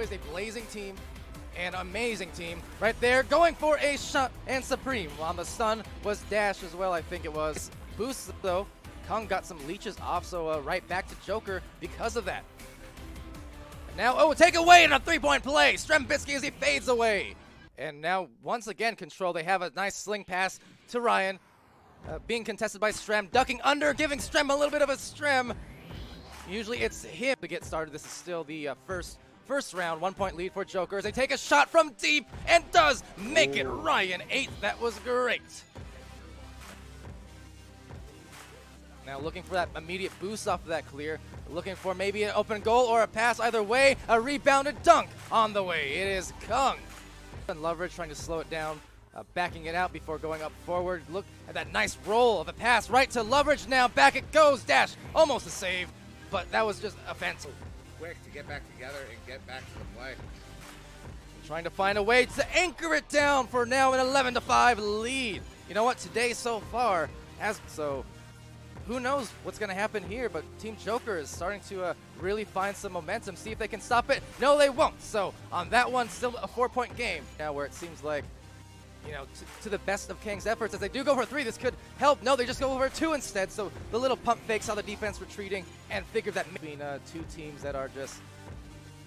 always a blazing team, an amazing team right there, going for a shot, and Supreme on the stun was Dash as well, I think it was. Boost though, Kung got some leeches off, so right back to Joker because of that. And now, oh, take away in a 3-point play, Strembitsky as he fades away. And now, once again, Control, they have a nice sling pass to Ryan, being contested by Strem, ducking under, giving Strem a little bit of a Strem. Usually it's him to get started. This is still the first round, 1-point lead for Joker as they take a shot from deep and does make it Ryan 8. That was great. Now looking for that immediate boost off of that clear. Looking for maybe an open goal or a pass either way. A rebounded dunk on the way. It is Kung. And Loveridge trying to slow it down, backing it out before going up forward. Look at that nice roll of a pass right to Loveridge now. Back it goes. Dash. Almost a save, but that was just offensive. Quick to get back together and get back to the play. Trying to find a way to anchor it down for now an 11-5 lead. You know what? Today so far has so. Who knows what's going to happen here, but Team Joker is starting to really find some momentum, see if they can stop it. No, they won't. So on that one, still a 4-point game. Now where it seems like, you know, to the best of Kang's efforts, as they do go for 3, this could help. No, they just go for 2 instead. So the little pump fake saw the defense retreating and figured that between two teams that are just,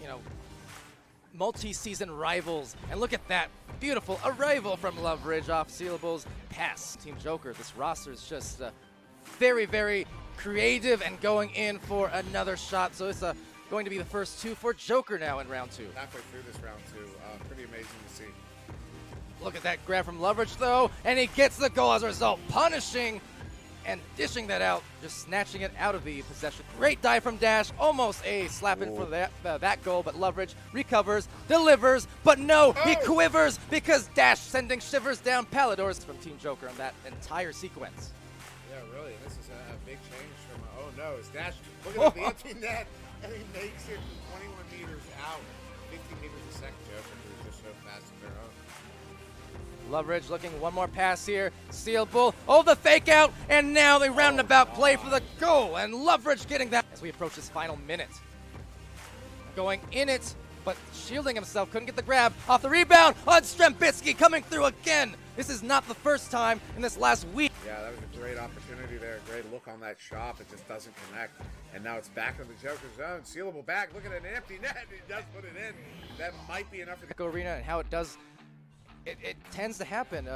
you know, multi-season rivals. And look at that beautiful arrival from Loveridge off Sealable's pass. Team Joker, this roster is just very, very creative and going in for another shot. So it's going to be the first 2 for Joker now in round 2. Halfway through this round 2, pretty amazing to see. Look at that grab from Loveridge though, and he gets the goal as a result, punishing and dishing that out, just snatching it out of the possession. Great dive from Dash, almost a slap in for that goal, but Loveridge recovers, delivers, but no, he quivers because Dash sending shivers down Palidores from Team Joker in that entire sequence. Yeah, really, this is a big change from, oh no, it's Dash, look at the empty net, and he makes it from 21 meters out, 15 meters a second. Joker, who's just so fast on their own. Loveridge looking one more pass here, Sealable, oh the fake out, and now the roundabout play for the goal, and Loveridge getting that as we approach this final minute. Going in it, but shielding himself, couldn't get the grab, off the rebound, on Strembitsky coming through again. This is not the first time in this last week. Yeah, that was a great opportunity there. Great look on that shot. It just doesn't connect. And now it's back in the Joker zone. Sealable back. Look at an empty net. He does put it in. That might be enough for the arena and how it does. It tends to happen,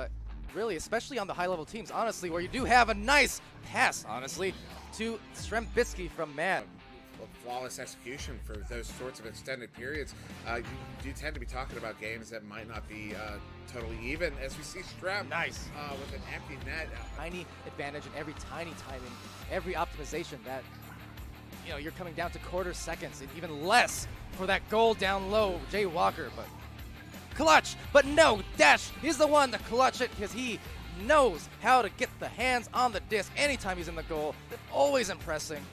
really, especially on the high-level teams, honestly, where you do have a nice pass, honestly, to Strembitsky from Man. Flawless execution for those sorts of extended periods. You do tend to be talking about games that might not be totally even, as we see Strem nice with an empty net. Tiny advantage in every tiny timing, every optimization that, you know, you're coming down to quarter seconds and even less for that goal down low, Jay Walker, but clutch, but no, Dash is the one to clutch it because he knows how to get the hands on the disc anytime he's in the goal. Always impressing.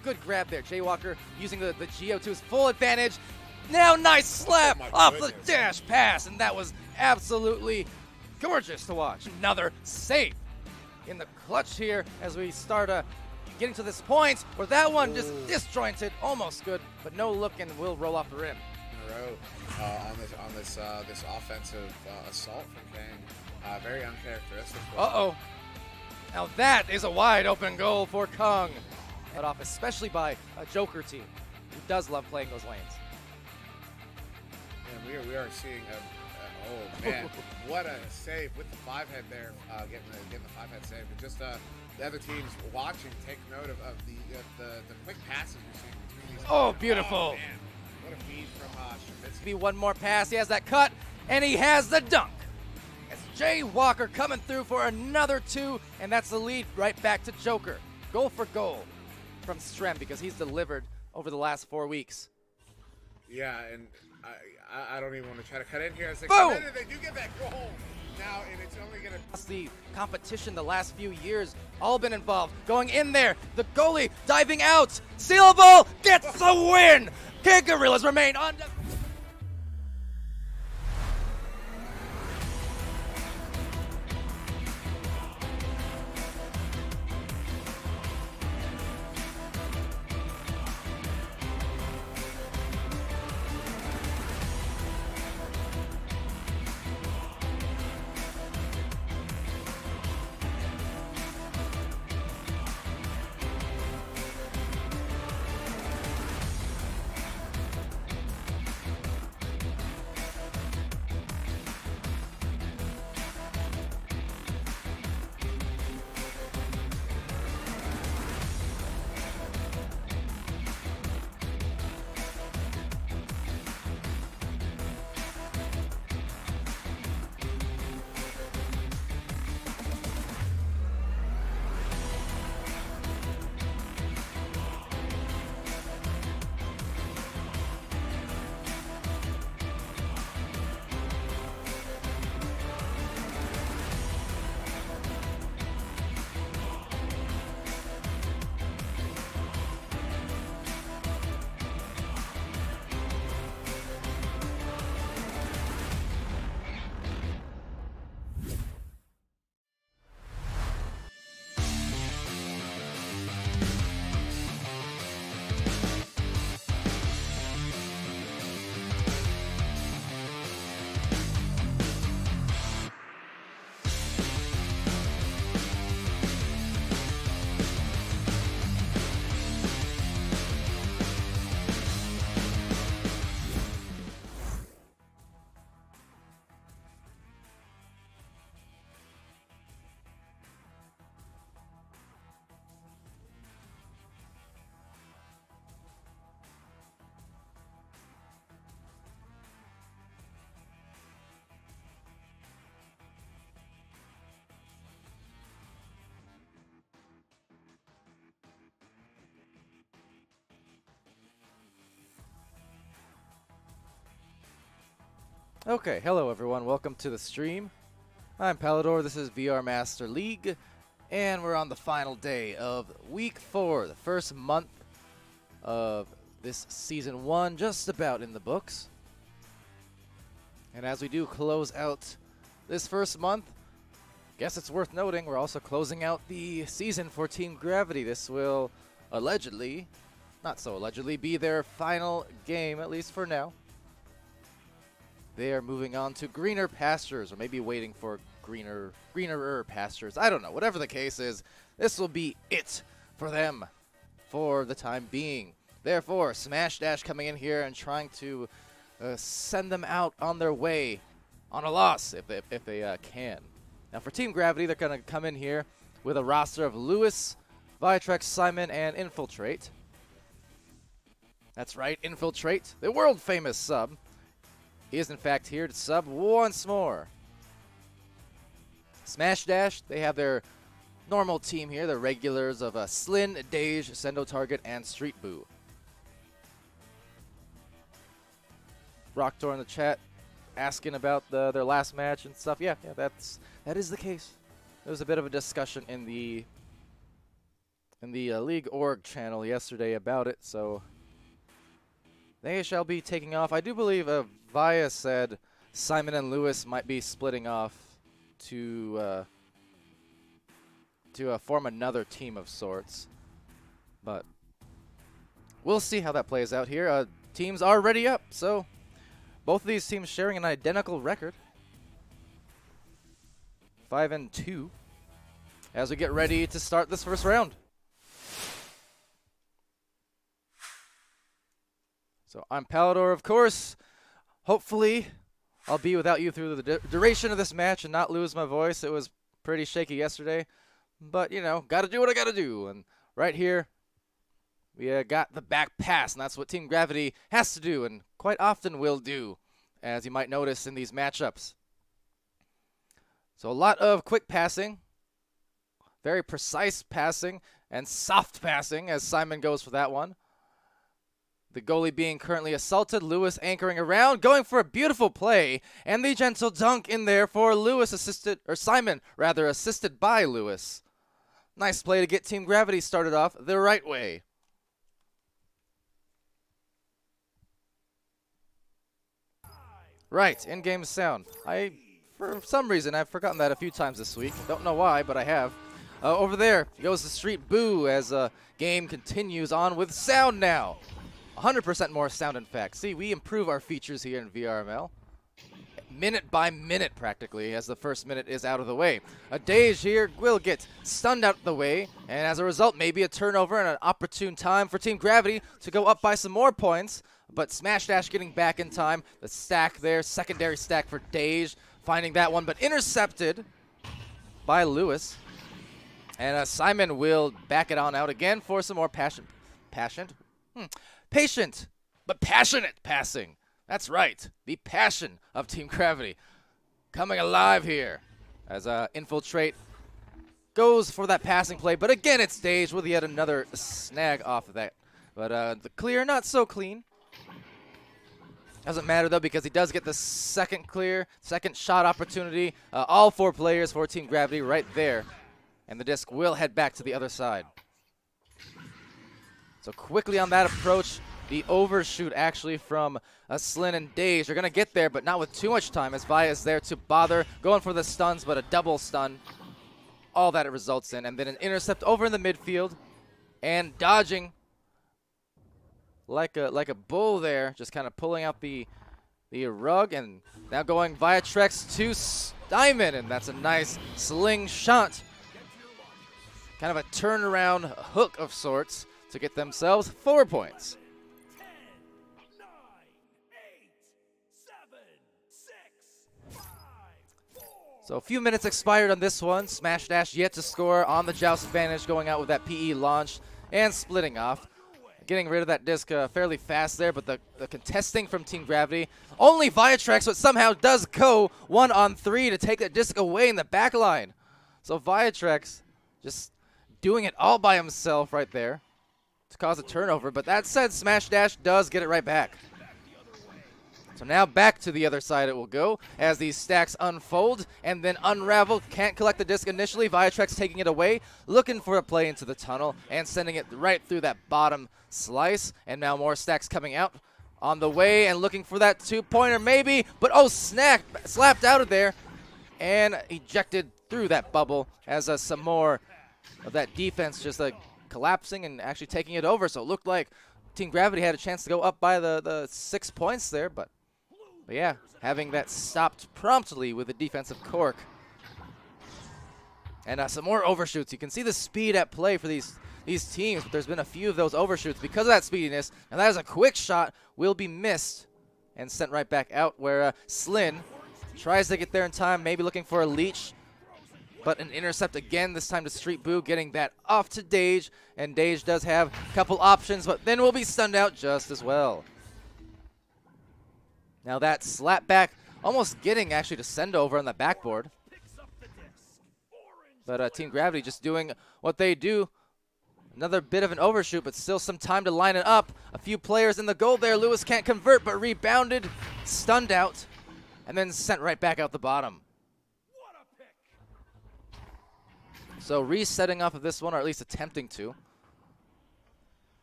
Good grab there. Jay Walker using the Geo to his full advantage. Now nice slap off the Dash pass, and that was absolutely gorgeous to watch. Another save in the clutch here as we start getting to this point where that one just disjointed, almost good, but no look and will roll off the rim. In a row on this offensive assault from Kang. Very uncharacteristic. Uh-oh. Now that is a wide open goal for Kung. Cut off, especially by a Joker team who does love playing those lanes. And we are seeing oh man, what a save with the 5-head there, getting the 5-head save. But just the other teams watching take note of the quick passes we're seeing between these. Oh, beautiful! Oh, man. What a feed from Strembitsky. One more pass. He has that cut, and he has the dunk. It's Jay Walker coming through for another 2, and that's the lead right back to Joker. Goal for goal from Strem because he's delivered over the last 4 weeks. Yeah, and I don't even want to try to cut in here. As they Boom! come in and they do get that goal now, and it's only going to... The competition the last few years, all been involved. Going in there, the goalie diving out. Sealable gets the win! King Gorillas remain undefeated. Okay, hello everyone, welcome to the stream. I'm Palidore, this is VR Master League, and we're on the final day of Week 4, the first month of this Season 1, just about in the books. And as we do close out this first month, guess it's worth noting we're also closing out the season for Team Gravity. This will allegedly, not so allegedly, be their final game, at least for now. They are moving on to greener pastures, or maybe waiting for greenerer pastures. I don't know. Whatever the case is, this will be it for them for the time being. Therefore, Smash Dash coming in here and trying to send them out on their way on a loss if they can. Now for Team Gravity, they're going to come in here with a roster of Lewis, Viatrex, Simon, and Infiltrate. That's right, Infiltrate, the world famous sub. He is in fact here to sub once more. Smash Dash, they have their normal team here, the regulars of Slin, Dage, Sendo Target, and Street Boo. Rocktor in the chat asking about their last match and stuff. Yeah, that is the case. There was a bit of a discussion in the League org channel yesterday about it, so they shall be taking off. I do believe Via said Simon and Lewis might be splitting off to form another team of sorts, but we'll see how that plays out here. Teams are ready up, so both of these teams sharing an identical record, 5-2, as we get ready to start this first round. So I'm Palidore, of course. Hopefully, I'll be without you through the duration of this match and not lose my voice. It was pretty shaky yesterday, but, you know, got to do what I got to do. And right here, we got the back pass, and that's what Team Gravity has to do and quite often will do, as you might notice in these matchups. So a lot of quick passing, very precise passing, and soft passing as Simon goes for that one. The goalie being currently assaulted, Lewis anchoring around, going for a beautiful play, and the gentle dunk in there for Simon assisted by Lewis. Nice play to get Team Gravity started off the right way. Right, in-game sound. For some reason, I've forgotten that a few times this week. Don't know why, but I have. Over there goes the Street Boo as game continues on with sound now. 100% more sound, in fact. See, we improve our features here in VRML. Minute by minute, practically, as the first minute is out of the way. A Dage here will get stunned out of the way, and as a result, maybe a turnover and an opportune time for Team Gravity to go up by some more points. But Smash Dash getting back in time. The stack there, secondary stack for Dage, finding that one, but intercepted by Lewis. And Simon will back it on out again for some more patient, but passionate passing. That's right, the passion of Team Gravity coming alive here as Infiltrate goes for that passing play, but again it's Dage with yet another snag off of that. But the clear, not so clean. Doesn't matter though, because he does get the second shot opportunity. All four players for Team Gravity right there, and the disc will head back to the other side. So quickly on that approach, the overshoot actually from Slin and Dage are going to get there, but not with too much time as Via is there to bother, going for the stuns, but a double stun. All that it results in, and then an intercept over in the midfield, and dodging like a bull there, just kind of pulling out the rug, and now going Viatrex to Simon, and that's a nice slingshot. Kind of a turnaround hook of sorts to get themselves 4 points. 10, 9, 8, 7, 6, 5, 4. So a few minutes expired on this one. Smash Dash yet to score on the Joust advantage, going out with that PE launch and splitting off. Getting rid of that disc fairly fast there, but the contesting from Team Gravity. Only Viatrex, but somehow does go 1-on-3 to take that disc away in the back line. So Viatrex just doing it all by himself right there to cause a turnover. But that said, Smash Dash does get it right back. So now back to the other side it will go as these stacks unfold and then unravel. Can't collect the disc initially. Viatrex taking it away, looking for a play into the tunnel and sending it right through that bottom slice. And now more stacks coming out on the way and looking for that two-pointer maybe. But oh, slapped out of there and ejected through that bubble as some more of that defense just collapsing and actually taking it over. So it looked like Team Gravity had a chance to go up by the 6 points there, but yeah, having that stopped promptly with the defensive cork. And some more overshoots. You can see the speed at play for these teams, but there's been a few of those overshoots because of that speediness. And that is a quick shot, will be missed and sent right back out where Slin tries to get there in time, maybe looking for a leech, but an intercept again, this time to Street Boo, getting that off to Dage. And Dage does have a couple options, but then will be stunned out just as well. Now that slap back, almost getting actually to send over on the backboard. But Team Gravity just doing what they do. Another bit of an overshoot, but still some time to line it up. A few players in the goal there. Lewis can't convert, but rebounded, stunned out, and then sent right back out the bottom. So resetting off of this one, or at least attempting to.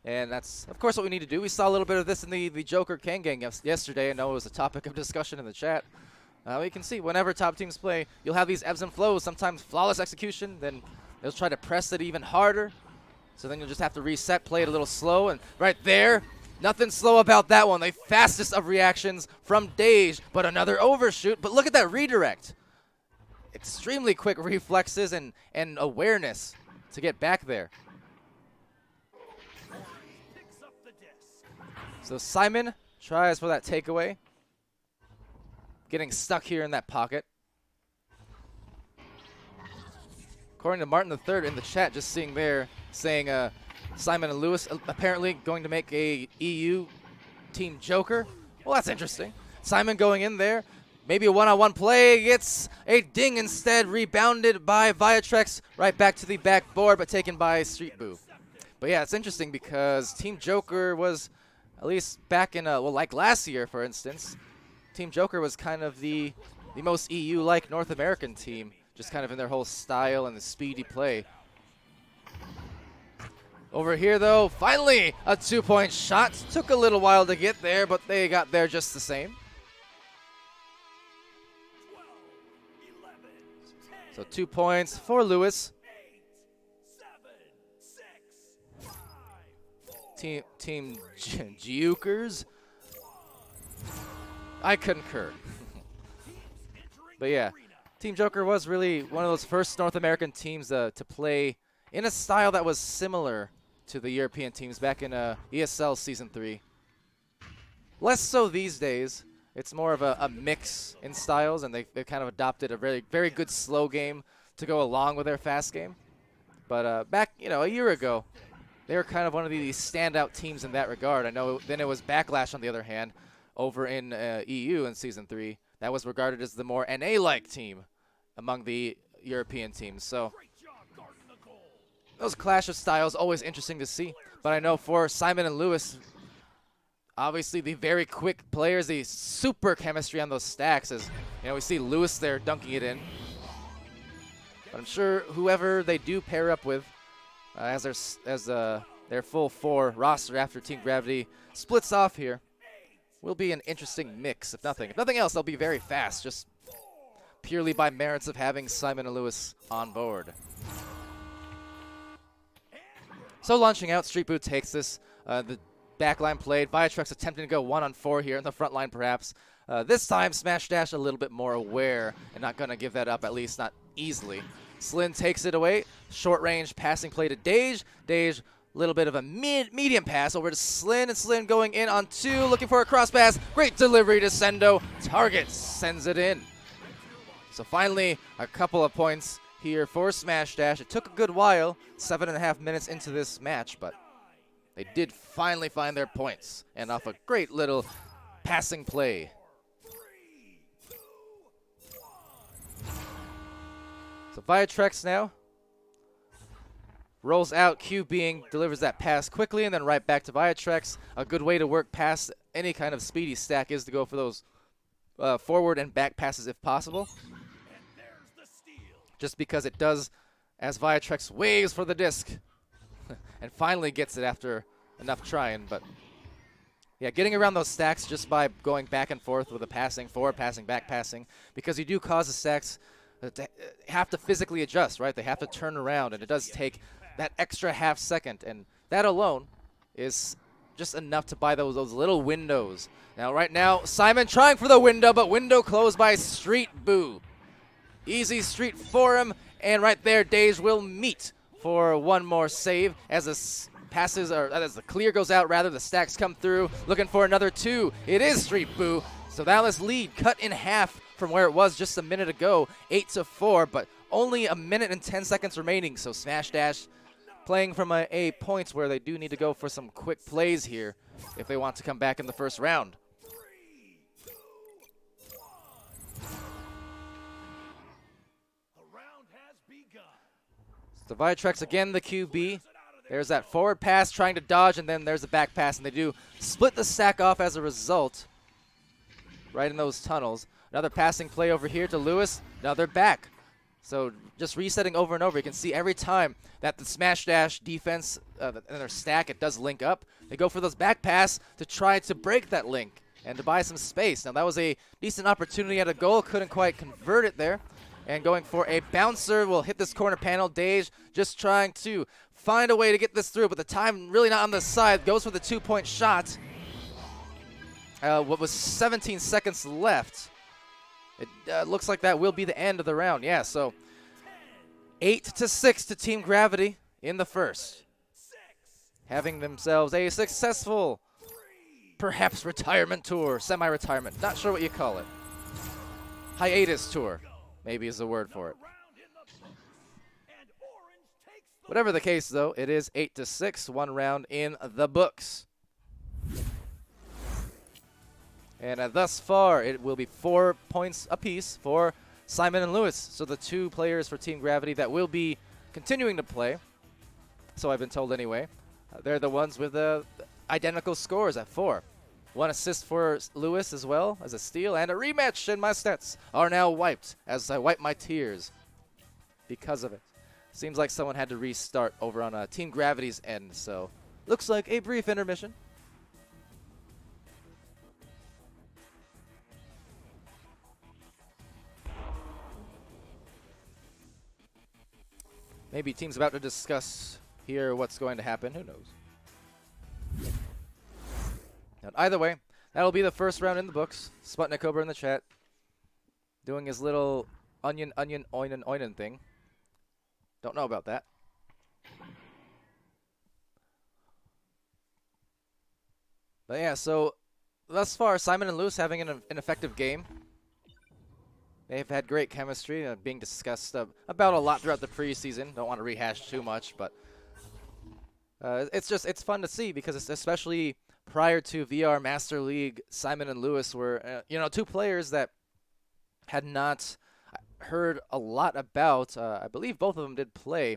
And that's, of course, what we need to do. We saw a little bit of this in the Joker Kang Gang yesterday. I know it was a topic of discussion in the chat. We can see whenever top teams play, you'll have these ebbs and flows. Sometimes flawless execution, then they'll try to press it even harder. So then you'll just have to reset, play it a little slow. And right there, nothing slow about that one. The fastest of reactions from Dage, but another overshoot. But look at that redirect. Extremely quick reflexes and awareness to get back there. So Simon tries for that takeaway. Getting stuck here in that pocket. According to Martin III in the chat, just seeing there, saying Simon and Lewis apparently going to make a EU Team Joker. Well, that's interesting. Simon going in there. Maybe a one-on-one play, gets a ding instead, rebounded by Viatrex, right back to the backboard, but taken by Street Boo. But yeah, it's interesting because Team Joker was, at least back in, well, like last year, for instance, Team Joker was kind of the most EU-like North American team, just kind of in their whole style and the speedy play. Over here, though, finally a two-point shot. Took a little while to get there, but they got there just the same. So 2 points for Lewis. Team Jukers. I concur. But yeah, Team Joker was really one of those first North American teams to play in a style that was similar to the European teams back in ESL Season 3. Less so these days. It's more of a mix in styles, and they've kind of adopted a very, very good slow game to go along with their fast game. But back, a year ago, they were kind of one of the standout teams in that regard. I know then it was Backlash, on the other hand, over in EU in Season 3. That was regarded as the more NA-like team among the European teams. So those clash of styles, always interesting to see. But I know for Simon and Lewis, obviously, the very quick players, the super chemistry on those stacks, as we see Lewis there dunking it in. But I'm sure whoever they do pair up with, as their full 4 roster after Team Gravity splits off here, will be an interesting mix. If nothing else, they'll be very fast, just purely by merits of having Simon and Lewis on board. So launching out, Street Boo takes this. The backline played. Viatrex attempting to go 1-on-4 here in the front line, perhaps. This time, Smash Dash a little bit more aware and not going to give that up, at least not easily. Slin takes it away. Short range passing play to Dage. Dage, a little bit of a medium pass over to Slin, and Slin going in on 2, looking for a cross pass. Great delivery to Sendo. Target sends it in. So finally, a couple of points here for Smash Dash. It took a good while, 7.5 minutes into this match, but they did finally find their points, and off a great little passing play. So Viatrex now rolls out, Q being delivers that pass quickly, and then right back to Viatrex. A good way to work past any kind of speedy stack is to go for those forward and back passes if possible. And there's the steal. Just because it does, as Viatrex waves for the disc and finally gets it after enough trying. But yeah, getting around those stacks just by going back and forth with a passing, forward passing, back passing, because you do cause the stacks to have to physically adjust, right? They have to turn around, and it does take that extra half second, and that alone is just enough to buy those little windows. Now, right now, Simon trying for the window, but window closed by Street Boo. Easy street for him, and right there, Dej will meet for one more save as the passes, or as the clear goes out, rather, the stacks come through, looking for another 2. It is Street Boo, so that was lead cut in half from where it was just a minute ago, 8-4, but only a minute and 10 seconds remaining, so Smash Dash playing from a point where they do need to go for some quick plays here if they want to come back in the first round. 3, 2, 1. The round has begun. So Viatrex again the QB. There's that forward pass trying to dodge, and then there's the back pass, and they do split the stack off as a result right in those tunnels. Another passing play over here to Lewis. Now they're back. So just resetting over and over. You can see every time that the Smash Dash defense and their stack, it does link up. They go for those back pass to try to break that link and to buy some space. Now that was a decent opportunity at a goal. Couldn't quite convert it there. And going for a bouncer will hit this corner panel. Dej just trying to find a way to get this through, but the time really not on the side. Goes for the 2-point shot. What was 17 seconds left. It looks like that will be the end of the round. Yeah, so 8-6 to Team Gravity in the first. Having themselves a successful, perhaps retirement tour, semi-retirement. Not sure what you call it. Hiatus tour, maybe is the word for it. Whatever the case, though, it is 8-6, one round in the books. And thus far, it will be 4 points apiece for Simon and Lewis. So the 2 players for Team Gravity that will be continuing to play, so I've been told anyway, they're the ones with the identical scores at 4. 1 assist for Lewis as well as a steal, and a rematch, and my stats are now wiped as I wipe my tears because of it. Seems like someone had to restart over on Team Gravity's end, so looks like a brief intermission. Maybe team's about to discuss here what's going to happen. Who knows? And either way, that'll be the first round in the books. Sputnik Cobra in the chat doing his little onion, oinen thing. Don't know about that. But yeah, so thus far, Simon and Lewis having an effective game. They've had great chemistry, being discussed about a lot throughout the preseason. Don't want to rehash too much, but it's fun to see because it's especially prior to VR Master League, Simon and Lewis were 2 players that had not heard a lot about. I believe both of them did play,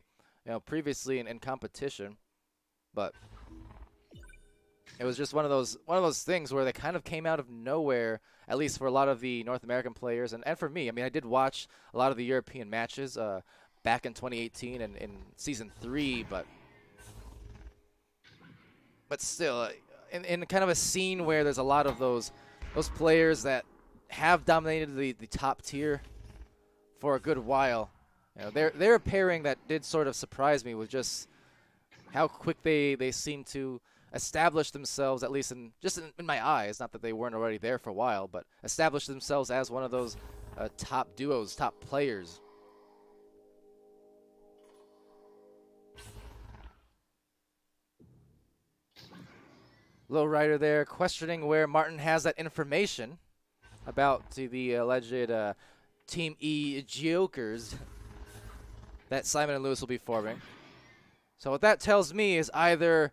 previously in competition, but it was just one of those things where they kind of came out of nowhere, at least for a lot of the North American players, and for me. I mean, I did watch a lot of the European matches back in 2018 and in Season 3, but still, in kind of a scene where there's a lot of those players that have dominated the top tier for a good while. They're a pairing that did sort of surprise me with just how quick they seem to establish themselves, at least in my eyes. Not that they weren't already there for a while, but establish themselves as one of those top duos, top players. Lowrider there questioning where Martin has that information about the alleged Team E Jokers that Simon and Lewis will be forming. So what that tells me is either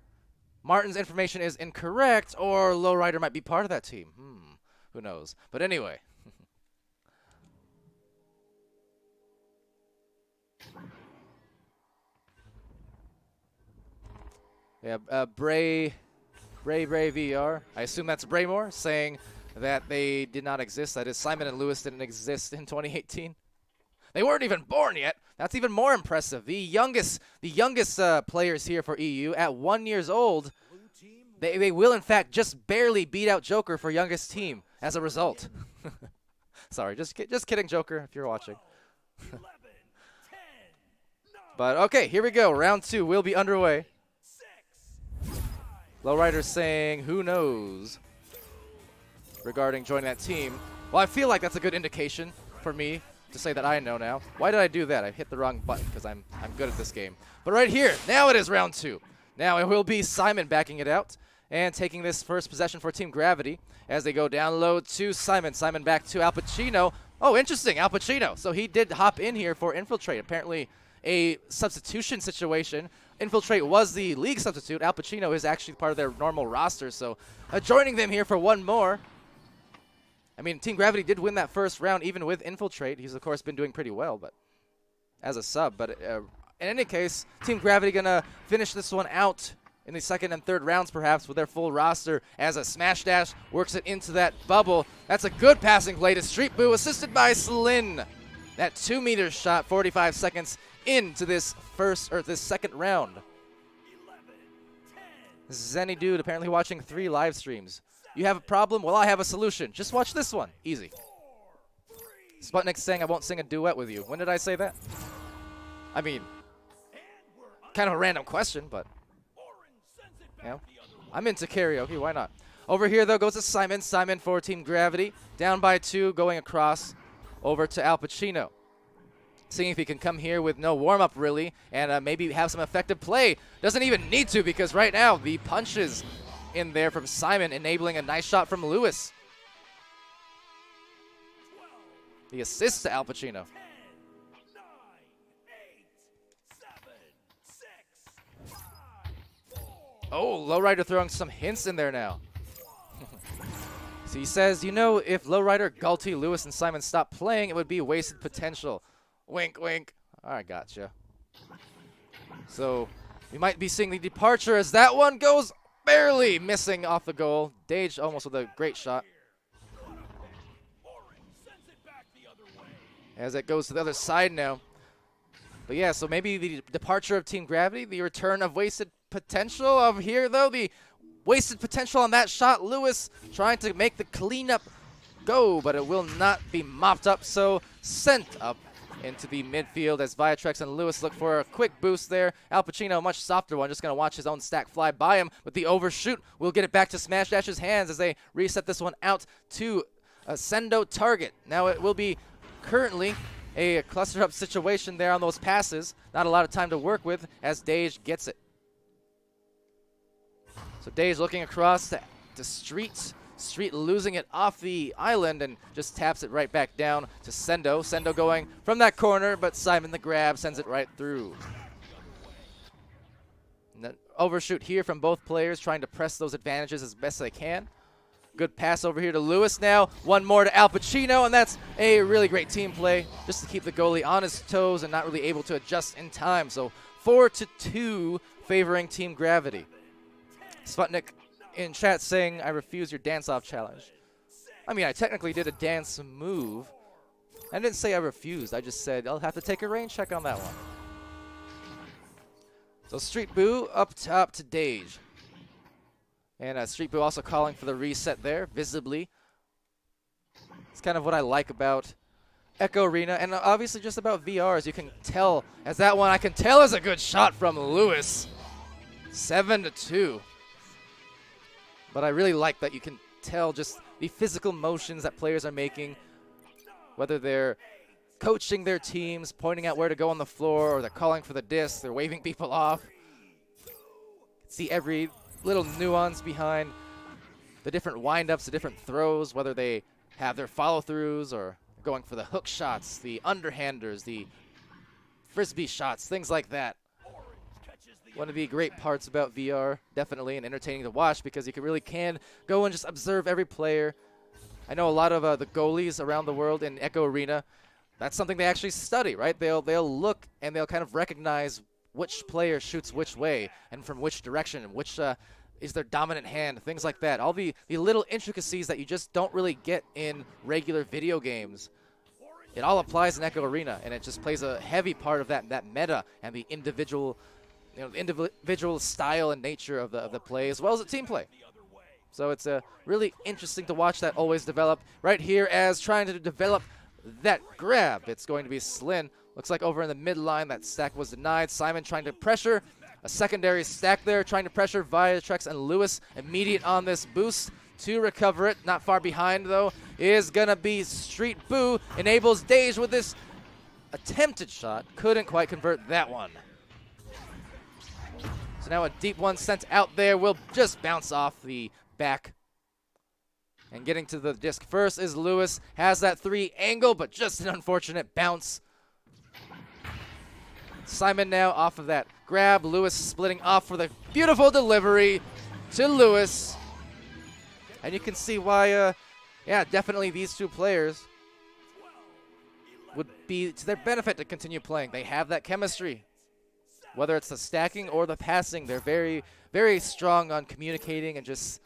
Martin's information is incorrect or Lowrider might be part of that team. Who knows? But anyway. Yeah, Bray Bray VR. I assume that's Braymore saying that they did not exist. That is, Simon and Lewis didn't exist in 2018. They weren't even born yet. That's even more impressive. The youngest players here for EU at 1 year old, they will in fact just barely beat out Joker for youngest team as a result. Sorry, just kidding, Joker, if you're watching. But okay, here we go. Round 2 will be underway. Lowrider saying, who knows, regarding joining that team. Well, I feel like that's a good indication for me to say that I know now. Why did I do that? I hit the wrong button because I'm good at this game. But right here, now it is round 2. Now it will be Simon backing it out and taking this first possession for Team Gravity as they go down low to Simon. Simon back to Al Pacino. Oh, interesting, Al Pacino. So he did hop in here for Infiltrate. Apparently a substitution situation. Infiltrate was the league substitute. Al Pacino is actually part of their normal roster. So joining them here for one more. I mean, Team Gravity did win that first round even with Infiltrate. He's, of course, been doing pretty well, but as a sub. But in any case, Team Gravity going to finish this one out in the second and third rounds, perhaps, with their full roster as a smash dash works it into that bubble. That's a good passing play to Street Boo, assisted by Slin. That 2-meter shot, 45 seconds into this second round. Zenny Dude apparently watching 3 live streams. You have a problem? Well, I have a solution. Just watch this one. Easy. Sputnik saying I won't sing a duet with you. When did I say that? I mean, kind of a random question, but you know, I'm into karaoke. Why not? Over here, though, goes to Simon. Simon for Team Gravity. Down by 2, going across over to Al Pacino. Seeing if he can come here with no warm-up, really, and maybe have some effective play. Doesn't even need to, because right now, the punches in there from Simon, enabling a nice shot from Lewis. The assist to Al Pacino. 10, 9, 8, 7, 6, 5, 4. Oh, Lowrider throwing some hints in there now. So he says, you know, if Lowrider, Galti, Lewis, and Simon stop playing, it would be wasted potential. Wink, wink. I gotcha. So we might be seeing the departure as that one goes barely missing off the goal. Dage almost with a great shot. As it goes to the other side now. But yeah, so maybe the departure of Team Gravity, the return of wasted potential of here, though. The wasted potential on that shot. Lewis trying to make the cleanup go, but it will not be mopped up. So sent up into the midfield as Viatrex and Lewis look for a quick boost there. Al Pacino, a much softer one, just going to watch his own stack fly by him with the overshoot. We'll get it back to Smash Dash's hands as they reset this one out to a Sendo target. Now it will be currently a cluster up situation there on those passes. Not a lot of time to work with as Dage gets it. So Dage looking across to Street. Street losing it off the island and just taps it right back down to Sendo. Sendo going from that corner, but Simon the grab sends it right through. And then overshoot here from both players, trying to press those advantages as best they can. Good pass over here to Lewis now. One more to Al Pacino, and that's a really great team play just to keep the goalie on his toes and not really able to adjust in time. So 4-2 favoring Team Gravity. Sputnik in chat saying, I refuse your dance-off challenge. I mean, I technically did a dance move. I didn't say I refused. I just said I'll have to take a rain check on that one. So Street Boo up top to Dage. And Street Boo also calling for the reset there, visibly. It's kind of what I like about Echo Arena, and obviously just about VR, as you can tell, as that one I can tell is a good shot from Lewis. 7-2. But I really like that you can tell just the physical motions that players are making, whether they're coaching their teams, pointing out where to go on the floor, or they're calling for the disc, they're waving people off. See every little nuance behind the different wind-ups, the different throws, whether they have their follow-throughs or going for the hook shots, the underhanders, the frisbee shots, things like that. One of the great parts about VR, definitely, and entertaining to watch, because you really can go and just observe every player. I know a lot of the goalies around the world in Echo Arena, that's something they actually study, right? They'll look and they'll kind of recognize which player shoots which way and from which direction and which is their dominant hand, things like that. All the little intricacies that you just don't really get in regular video games. It all applies in Echo Arena, and it just plays a heavy part of that meta and the individual, individual style and nature of the play, as well as the team play. So it's really interesting to watch that always develop. Right here, as trying to develop that grab, it's going to be Slin. Looks like over in the midline, that stack was denied. Simon trying to pressure. A secondary stack there, trying to pressure Viatrex and Lewis. Immediate on this boost to recover it. Not far behind, though, is going to be Street Boo. Enables Dage with this attempted shot. Couldn't quite convert that one. So now a deep one sent out there will just bounce off the back. And getting to the disc first is Lewis. Has that 3 angle, but just an unfortunate bounce. Simon now off of that grab. Lewis splitting off for the beautiful delivery to Lewis. And you can see why, yeah, definitely these two players would be to their benefit to continue playing. They have that chemistry. Whether it's the stacking or the passing, they're very, very strong on communicating and just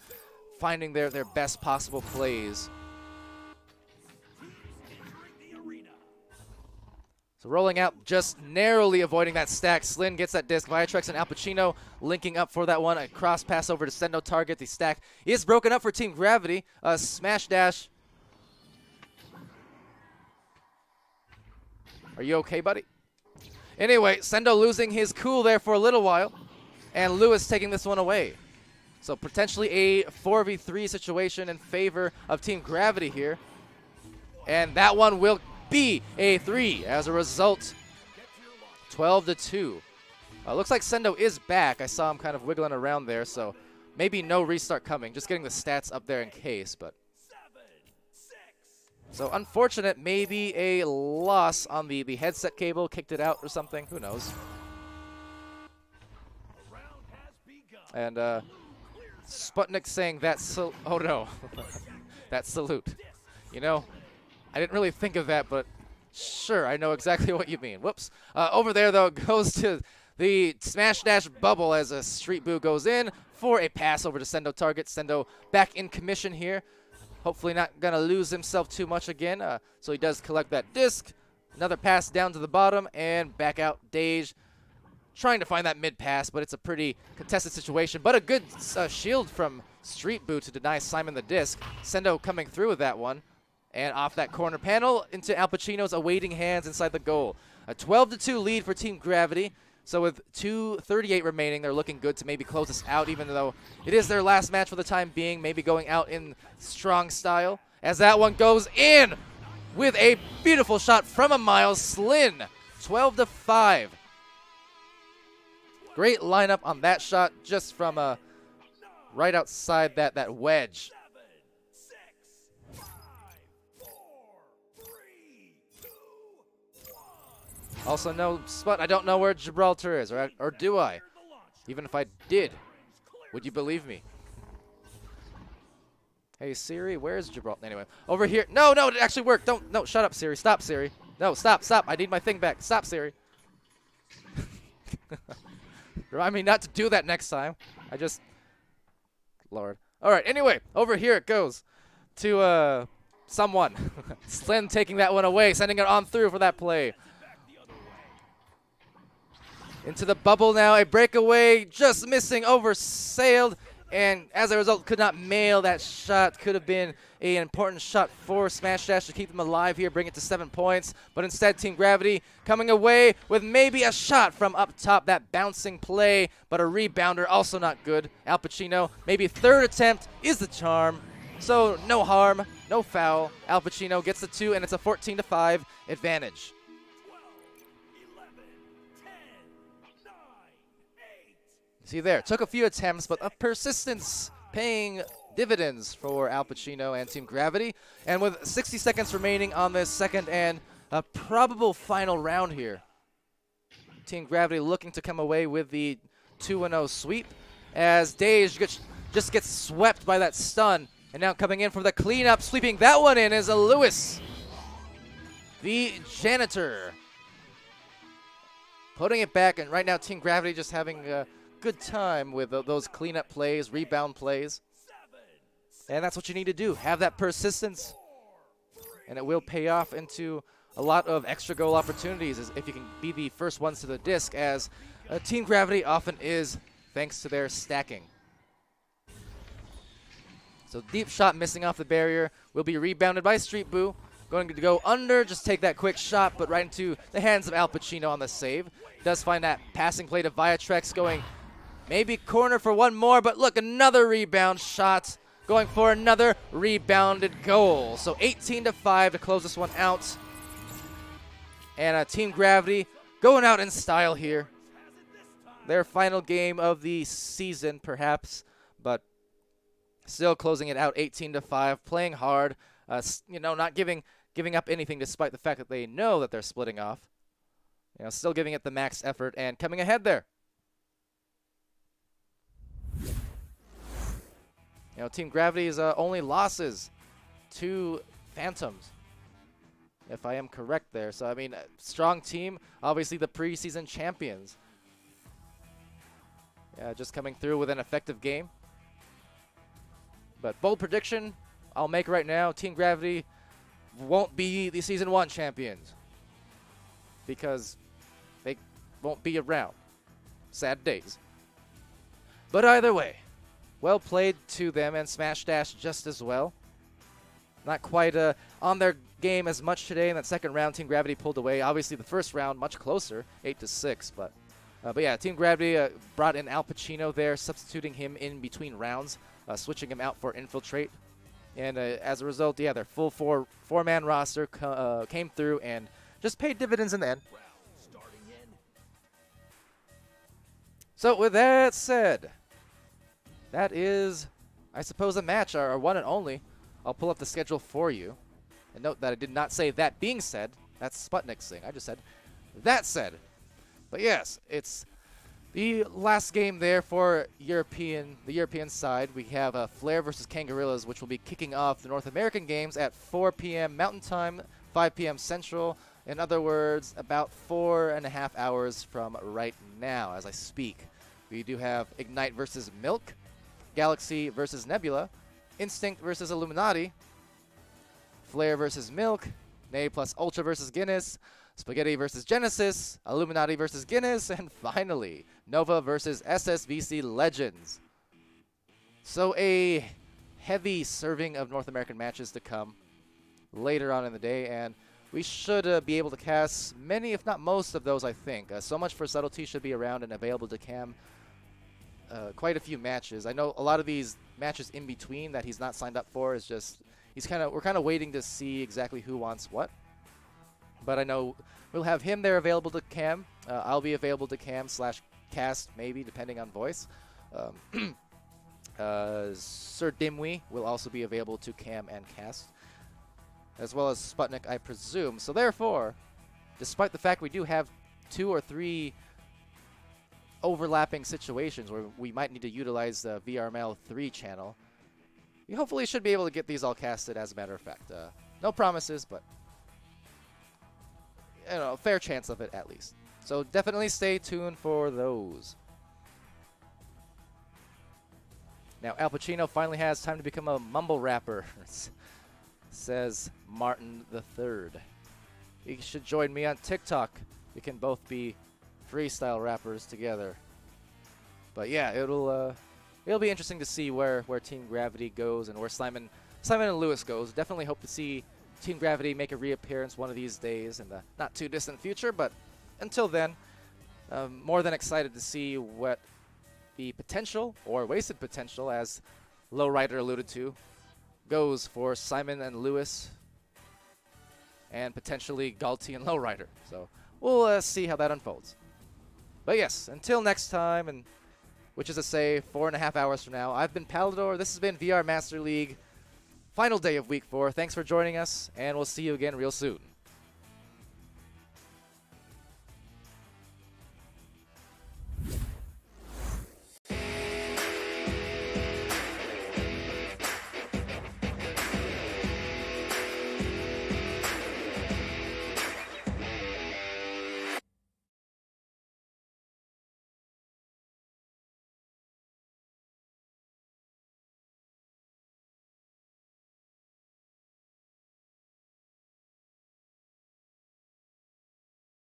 finding their best possible plays. So rolling out, just narrowly avoiding that stack. Slin gets that disc. Viatrex and Al Pacino linking up for that one. A cross pass over to Sendo target. The stack is broken up for Team Gravity. Smash dash. Are you okay, buddy? Anyway, Sendo losing his cool there for a little while. And Lewis taking this one away. So potentially a 4v3 situation in favor of Team Gravity here. And that one will be a 3 as a result. 12-2. Looks like Sendo is back. I saw him kind of wiggling around there, so maybe no restart coming. Just getting the stats up there in case, but. So unfortunate, maybe a loss on the headset cable, kicked it out or something. Who knows? And Sputnik saying that, oh no, that salute. You know, I didn't really think of that, but sure, I know exactly what you mean. Whoops. Over there, though, goes to the smash dash bubble as a Street Boo goes in for a pass over to Sendo target. Sendo back in commission here. Hopefully not going to lose himself too much again. So he does collect that disc. Another pass down to the bottom and back out Dage. Trying to find that mid pass, but it's a pretty contested situation. But a good shield from Street Boo to deny Simon the disc. Sendo coming through with that one. And off that corner panel into Al Pacino's awaiting hands inside the goal. A 12-2 lead for Team Gravity. So with 2:38 remaining, they're looking good to maybe close this out, even though it is their last match for the time being, maybe going out in strong style. As that one goes in with a beautiful shot from a mile. Slin, 12-5. Great lineup on that shot, just from right outside that wedge. Also, no, Sput, I don't know where Gibraltar is, or do I? Even if I did, would you believe me? Hey, Siri, where's Gibraltar? Anyway, over here. No, it actually worked. No, shut up, Siri. Stop, Siri. No, stop. I need my thing back. Stop, Siri. Remind me not to do that next time. Lord. All right, anyway, over here it goes to someone. Slin taking that one away, sending it on through for that play. Into the bubble now, a breakaway, just missing, oversailed, and as a result could not mail that shot. Could have been an important shot for Smash Dash to keep them alive here, bring it to 7 points, but instead Team Gravity coming away with maybe a shot from up top, that bouncing play, but a rebounder, also not good. Al Pacino, maybe third attempt is the charm, so no harm, no foul. Al Pacino gets the 2, and it's a 14-5 advantage. See there, took a few attempts, but a persistence paying dividends for Al Pacino and Team Gravity. And with 60 seconds remaining on this second and a probable final round here, Team Gravity looking to come away with the 2-0 sweep as Dage just gets swept by that stun. And now coming in for the cleanup, sweeping that one in is a Lewis, the janitor. Putting it back, and right now Team Gravity just having good time with those cleanup plays, rebound plays. And that's what you need to do. Have that persistence. And it will pay off into a lot of extra goal opportunities if you can be the first ones to the disc, as Team Gravity often is, thanks to their stacking. So deep shot missing off the barrier, will be rebounded by Street Boo. Going to go under, just take that quick shot, but right into the hands of Al Pacino on the save. Does find that passing play to Viatrex, going maybe corner for one more, but look, another rebound shot. Going for another rebounded goal. So 18-5 to close this one out. And Team Gravity going out in style here. Their final game of the season, perhaps, but still closing it out 18-5, playing hard, you know, not giving up anything despite the fact that they know that they're splitting off. You know, still giving it the max effort and coming ahead there. You know, Team Gravity's only losses to Phantoms, if I am correct there. So, I mean, strong team, obviously the preseason champions. Yeah, just coming through with an effective game. But bold prediction I'll make right now, Team Gravity won't be the Season 1 champions because they won't be around. Sad days. But either way, well played to them, and Smash Dash just as well. Not quite on their game as much today. In that second round, Team Gravity pulled away. Obviously, the first round much closer, 8-6. But yeah, Team Gravity brought in Al Pacino there, substituting him in between rounds, switching him out for Infiltrate. And as a result, yeah, their full four-man roster came through and just paid dividends in the end. So with that said, that is, I suppose, a match, our one and only. I'll pull up the schedule for you. And note that I did not say that being said. That's Sputnik's thing. I just said that said. But yes, it's the last game there for the European side. We have Flare versus Kangarillas, which will be kicking off the North American games at 4 p.m. Mountain Time, 5 p.m. Central. In other words, about 4.5 hours from right now as I speak. We do have Ignite versus Milk, Galaxy versus Nebula, Instinct versus Illuminati, Flare versus Milk, Nay plus Ultra versus Guinness, Spaghetti versus Genesis, Illuminati versus Guinness, and finally, Nova versus SSVC Legends. So a heavy serving of North American matches to come later on in the day, and we should be able to cast many, if not most of those, I think. So Much for Subtlety should be around and available to cam quite a few matches. I know a lot of these matches in between that he's not signed up for is just, we're kind of waiting to see exactly who wants what. But I know we'll have him there available to cam. I'll be available to cam / cast, maybe, depending on voice. Sir Dimwee will also be available to cam and cast, as well as Sputnik, I presume. So therefore, despite the fact we do have 2 or 3 overlapping situations where we might need to utilize the VRML 3 channel, we hopefully should be able to get these all casted, as a matter of fact. No promises, but you know, a fair chance of it at least. So definitely stay tuned for those. Now Al Pacino finally has time to become a mumble rapper, says Martin III. You should join me on TikTok. We can both be freestyle rappers together. But yeah, it'll be interesting to see where Team Gravity goes and where Simon and Lewis goes. Definitely hope to see Team Gravity make a reappearance one of these days in the not too distant future, but until then, more than excited to see what the potential, or wasted potential, as Lowrider alluded to, goes for Simon and Lewis, and potentially Galti and Lowrider. So we'll see how that unfolds. But yes, until next time, and which is to say 4.5 hours from now, I've been Palidore. This has been VR Master League. Final day of Week 4. Thanks for joining us, and we'll see you again real soon.